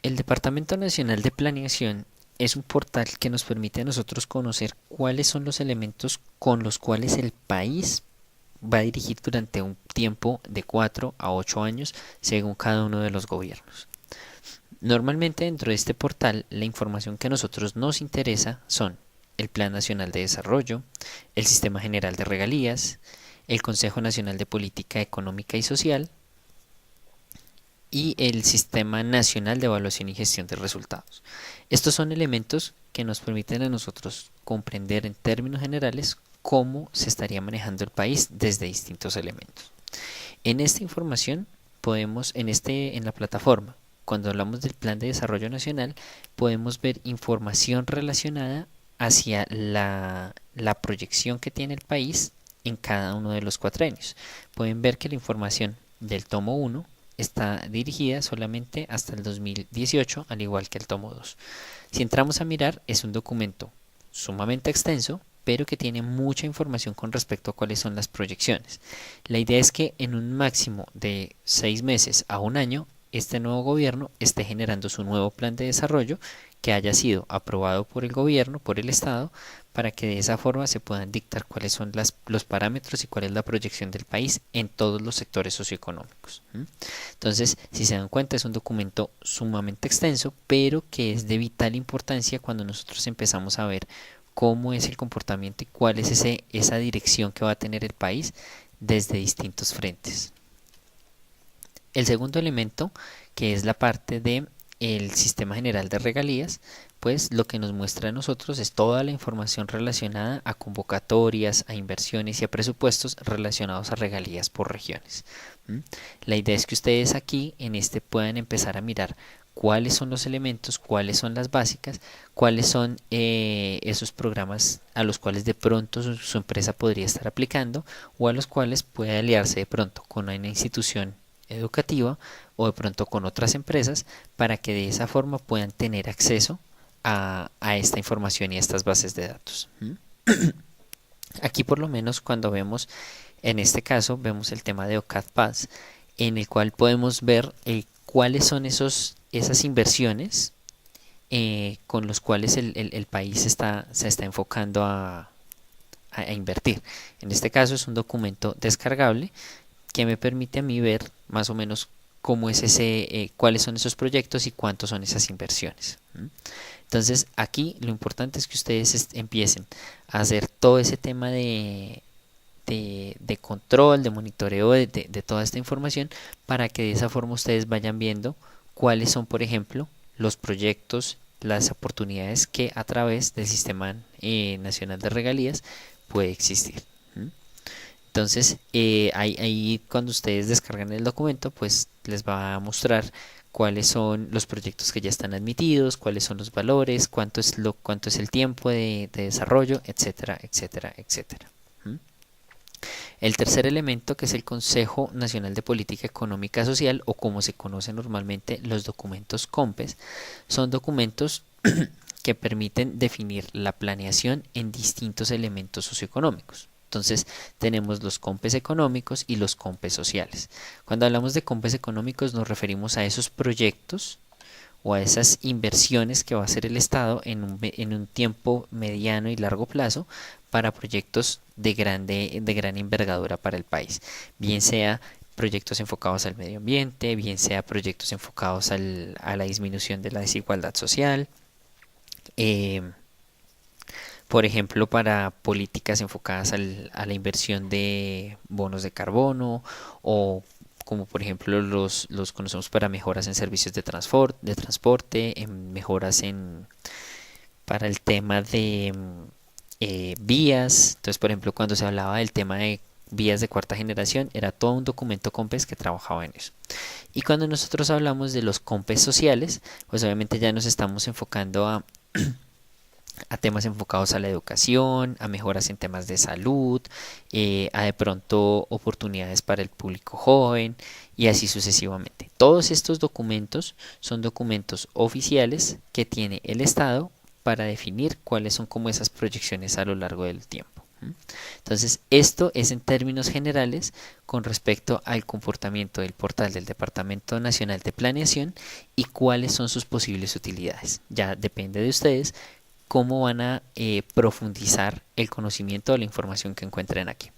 El Departamento Nacional de Planeación es un portal que nos permite a nosotros conocer cuáles son los elementos con los cuales el país va a dirigir durante un tiempo de 4 a 8 años según cada uno de los gobiernos. Normalmente dentro de este portal la información que a nosotros nos interesa son el Plan Nacional de Desarrollo, el Sistema General de Regalías, el Consejo Nacional de Política Económica y Social y el Sistema Nacional de Evaluación y Gestión de Resultados. Estos son elementos que nos permiten a nosotros comprender en términos generales cómo se estaría manejando el país desde distintos elementos. En esta información podemos, en la plataforma, cuando hablamos del Plan de Desarrollo Nacional, podemos ver información relacionada hacia la proyección que tiene el país en cada uno de los cuatrenios. Pueden ver que la información del tomo 1 está dirigida solamente hasta el 2018, al igual que el tomo 2. Si entramos a mirar, es un documento sumamente extenso, pero que tiene mucha información con respecto a cuáles son las proyecciones. La idea es que en un máximo de 6 meses a un año, este nuevo gobierno esté generando su nuevo plan de desarrollo que haya sido aprobado por el gobierno, por el Estado, para que de esa forma se puedan dictar cuáles son los parámetros y cuál es la proyección del país en todos los sectores socioeconómicos. Entonces, si se dan cuenta, es un documento sumamente extenso, pero que es de vital importancia cuando nosotros empezamos a ver cómo es el comportamiento y cuál es esa dirección que va a tener el país desde distintos frentes. El segundo elemento, que es la parte de el sistema general de regalías, pues lo que nos muestra a nosotros es toda la información relacionada a convocatorias, a inversiones y a presupuestos relacionados a regalías por regiones. La idea es que ustedes aquí en este puedan empezar a mirar cuáles son los elementos, cuáles son las básicas, cuáles son esos programas a los cuales de pronto su empresa podría estar aplicando o a los cuales puede aliarse de pronto con una institución educativa o de pronto con otras empresas para que de esa forma puedan tener acceso a esta información y a estas bases de datos. Aquí por lo menos cuando vemos, en este caso vemos el tema de OCAD Pass, en el cual podemos ver cuáles son esas inversiones con los cuales el país se está enfocando a invertir. En este caso es un documento descargable que me permite a mí ver más o menos cómo es cuáles son esos proyectos y cuántos son esas inversiones. Entonces aquí lo importante es que ustedes empiecen a hacer todo ese tema de control, de monitoreo de toda esta información para que de esa forma ustedes vayan viendo cuáles son, por ejemplo, los proyectos, las oportunidades que a través del Sistema Nacional de Regalías puede existir. Entonces, ahí cuando ustedes descargan el documento, pues les va a mostrar cuáles son los proyectos que ya están admitidos, cuáles son los valores, cuánto es el tiempo de desarrollo, etcétera, etcétera, etcétera. El tercer elemento, que es el Consejo Nacional de Política Económica y Social, o como se conoce normalmente los documentos COMPES, son documentos que permiten definir la planeación en distintos elementos socioeconómicos. Entonces tenemos los COMPES económicos y los COMPES sociales. Cuando hablamos de COMPES económicos nos referimos a esos proyectos o a esas inversiones que va a hacer el Estado en un tiempo mediano y largo plazo para proyectos de gran envergadura para el país. Bien sea proyectos enfocados al medio ambiente, bien sea proyectos enfocados a la disminución de la desigualdad social, por ejemplo, para políticas enfocadas a la inversión de bonos de carbono o como por ejemplo los conocemos para mejoras en servicios de transporte, en mejoras para el tema de vías. Entonces, por ejemplo, cuando se hablaba del tema de vías de cuarta generación, era todo un documento COMPES que trabajaba en eso. Y cuando nosotros hablamos de los COMPES sociales, pues obviamente ya nos estamos enfocando a temas enfocados a la educación, a mejoras en temas de salud, a de pronto oportunidades para el público joven y así sucesivamente. Todos estos documentos son documentos oficiales que tiene el Estado para definir cuáles son como esas proyecciones a lo largo del tiempo. Entonces, esto es en términos generales con respecto al comportamiento del portal del Departamento Nacional de Planeación y cuáles son sus posibles utilidades. Ya depende de ustedes cómo van a profundizar el conocimiento o la información que encuentren aquí.